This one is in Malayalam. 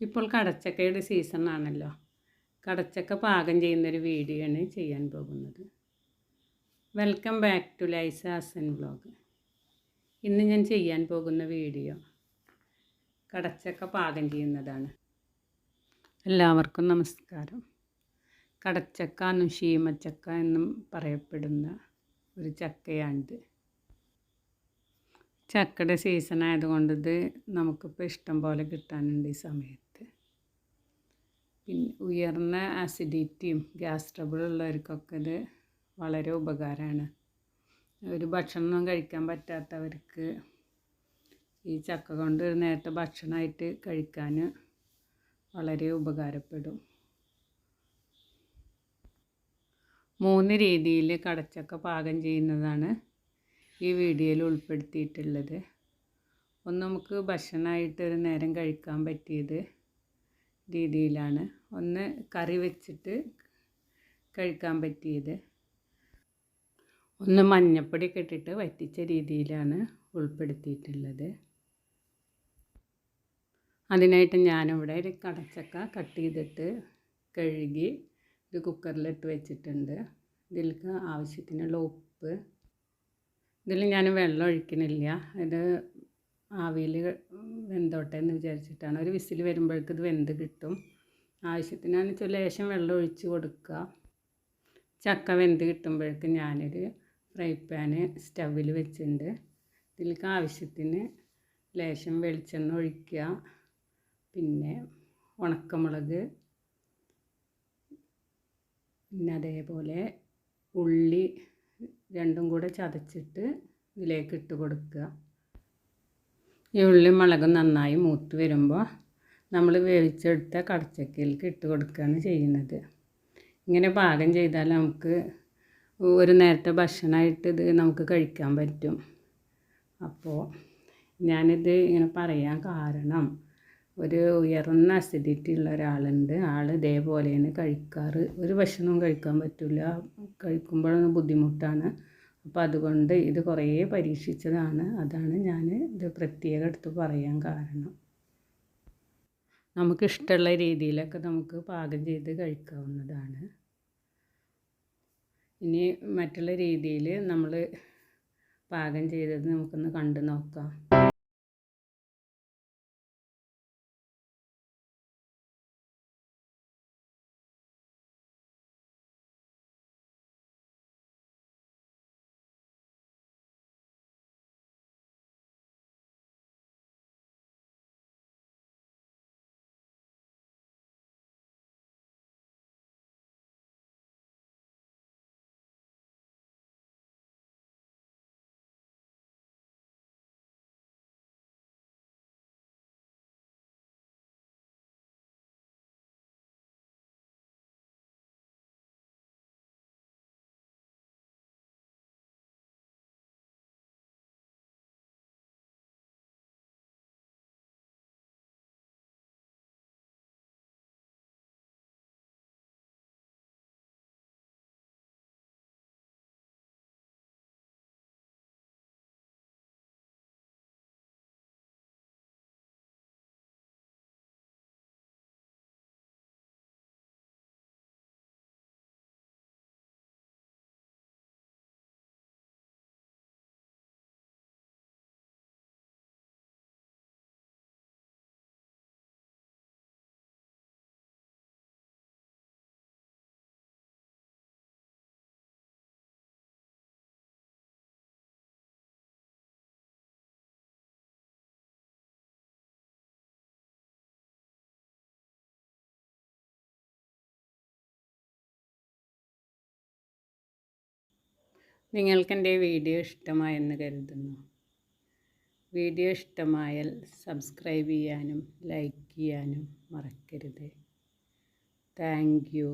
ഇപ്പോൾ കടച്ചക്കയുടെ സീസണാണല്ലോ. കടച്ചക്ക പാകം ചെയ്യുന്നൊരു വീഡിയോ ആണ് ചെയ്യാൻ പോകുന്നത്. വെൽക്കം ബാക്ക് ടു ലൈസ ഹസൻ വ്ലോഗ്. ഇന്ന് ഞാൻ ചെയ്യാൻ പോകുന്ന വീഡിയോ കടച്ചക്ക പാകം ചെയ്യുന്നതാണ്. എല്ലാവർക്കും നമസ്കാരം. കടച്ചക്ക എന്നും ശീമച്ചക്ക എന്നും പറയപ്പെടുന്ന ഒരു ചക്കയാണിത്. ചക്കയുടെ സീസൺ ആയതുകൊണ്ട് ഇത് നമുക്കിപ്പോൾ ഇഷ്ടം പോലെ കിട്ടാനുണ്ട് ഈ സമയത്ത്. പിന്നെ ഉയർന്ന ആസിഡിറ്റിയും ഗ്യാസ് ട്രബിൾ ഉള്ളവർക്കൊക്കെ ഇത് വളരെ ഉപകാരമാണ്. ഒരു ഭക്ഷണം കഴിക്കാൻ പറ്റാത്തവർക്ക് ഈ ചക്ക കൊണ്ട് ഒരു നേരത്തെ ഭക്ഷണമായിട്ട് കഴിക്കാൻ വളരെ ഉപകാരപ്പെടും. 3 രീതിയിൽ കടച്ചക്ക പാകം ചെയ്യുന്നതാണ് ഈ വീഡിയോയിൽ ഉൾപ്പെടുത്തിയിട്ടുള്ളത്. ഒന്ന് നമുക്ക് ഭക്ഷണമായിട്ട് ഒരു നേരം കഴിക്കാൻ പറ്റിയത് രീതിയിലാണ്, ഒന്ന് കറി വെച്ചിട്ട് കഴിക്കാൻ പറ്റിയത്, ഒന്ന് മഞ്ഞപ്പൊടിയൊക്കെ ഇട്ടിട്ട് വറ്റിച്ച രീതിയിലാണ് ഉൾപ്പെടുത്തിയിട്ടുള്ളത്. അതിനായിട്ട് ഞാനിവിടെ ഒരു കടച്ചക്ക കട്ട് ചെയ്തിട്ട് കഴുകി ഒരു കുക്കറിലിട്ട് വെച്ചിട്ടുണ്ട്. ഇതിലേക്ക് ആവശ്യത്തിനുള്ള ഉപ്പ്, ഇതിൽ ഞാൻ വെള്ളം ഒഴിക്കണില്ല, ഇത് ആവിയിൽ വെന്തോട്ടെ എന്ന് വിചാരിച്ചിട്ടാണ്. ഒരു വിസിൽ വരുമ്പോഴേക്ക് ഇത് വെന്ത് കിട്ടും. ആവശ്യത്തിനാണ് ലേശം വെള്ളം ഒഴിച്ച് കൊടുക്കുക. ചക്ക വെന്ത് കിട്ടുമ്പോഴേക്ക് ഞാനൊരു ഫ്രൈ പാന് സ്റ്റവിൽ വെച്ചിട്ടുണ്ട്. ഇതിലേക്ക് ആവശ്യത്തിന് ലേശം വെളിച്ചെണ്ണ ഒഴിക്കുക. പിന്നെ ഉണക്കമുളക്, പിന്നെ അതേപോലെ ഉള്ളി രണ്ടും കൂടെ ചതച്ചിട്ട് ഇതിലേക്ക് ഇട്ട് കൊടുക്കുക. ഈ ഉള്ളി മുളകും നന്നായി മൂത്ത് വരുമ്പോൾ നമ്മൾ വേവിച്ചെടുത്ത കടച്ചക്കയിലേക്ക് ഇട്ട് കൊടുക്കുകയാണ് ചെയ്യുന്നത്. ഇങ്ങനെ പാകം ചെയ്താൽ നമുക്ക് ഒരു നേരത്തെ ഭക്ഷണമായിട്ട് ഇത് നമുക്ക് കഴിക്കാൻ പറ്റും. അപ്പോൾ ഞാനിത് ഇങ്ങനെ പറയാൻ കാരണം, ഒരു ഉയർന്ന അസിഡിറ്റി ഉള്ള ഒരാളുണ്ട്. ആൾ ഇതേപോലെയാണ് കഴിക്കാറ്. ഒരു ഭക്ഷണവും കഴിക്കാൻ പറ്റില്ല, കഴിക്കുമ്പോഴൊന്നും ബുദ്ധിമുട്ടാണ്. അപ്പോൾ അതുകൊണ്ട് ഇത് കുറേ പരീക്ഷിച്ചതാണ്. അതാണ് ഞാൻ ഇത് പ്രത്യേകം എടുത്ത് പറയാൻ കാരണം. നമുക്കിഷ്ടമുള്ള രീതിയിലൊക്കെ നമുക്ക് പാകം ചെയ്ത് കഴിക്കാവുന്നതാണ്. ഇനി മറ്റുള്ള രീതിയിൽ നമ്മൾ പാകം ചെയ്തത് നമുക്കൊന്ന് കണ്ടു നോക്കാം. നിങ്ങൾക്ക് എൻ്റെ വീഡിയോ ഇഷ്ടമായെന്ന് കരുതുന്നു. വീഡിയോ ഇഷ്ടമായാൽ സബ്സ്ക്രൈബ് ചെയ്യാനും ലൈക്ക് ചെയ്യാനും മറക്കരുത്. Thank you.